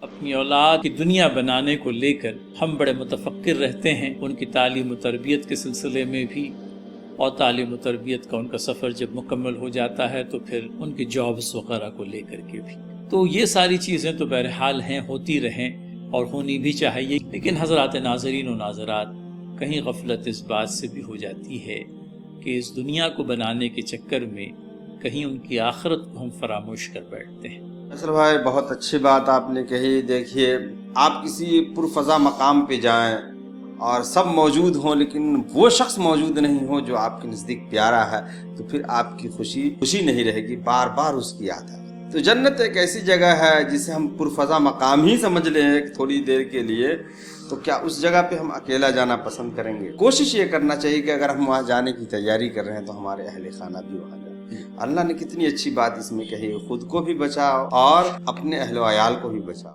अपनी औलाद की दुनिया बनाने को लेकर हम बड़े मुतफक्किर रहते हैं, उनकी तालीम व तरबियत के सिलसिले में भी, और तालीम व तरबियत का उनका सफ़र जब मुकम्मल हो जाता है तो फिर उनकी जॉब्स वगैरह को लेकर के भी। तो ये सारी चीज़ें तो बहरहाल हैं, होती रहें और होनी भी चाहिए। लेकिन हज़रात नाज़रीन व नाज़रात, कहीं गफलत इस बात से भी हो जाती है कि इस दुनिया को बनाने के चक्कर में कहीं उनकी आखिरत को हम फरामोश कर बैठते हैं। फैसल भाई, बहुत अच्छी बात आपने कही। देखिए, आप किसी पुरफज़ा मकाम पे जाएं और सब मौजूद हों, लेकिन वो शख्स मौजूद नहीं हो जो आपके नज़दीक प्यारा है, तो फिर आपकी खुशी नहीं रहेगी, बार बार उसकी याद है। तो जन्नत एक ऐसी जगह है जिसे हम पुरफज़ा मकाम ही समझ लें एक थोड़ी देर के लिए, तो क्या उस जगह पे हम अकेला जाना पसंद करेंगे? कोशिश ये करना चाहिए कि अगर हम वहाँ जाने की तैयारी कर रहे हैं तो हमारे अहले खाना भी वहाँ जाए। अल्लाह ने कितनी अच्छी बात इसमें कही है, खुद को भी बचाओ और अपने अहलो अयाल को भी बचाओ।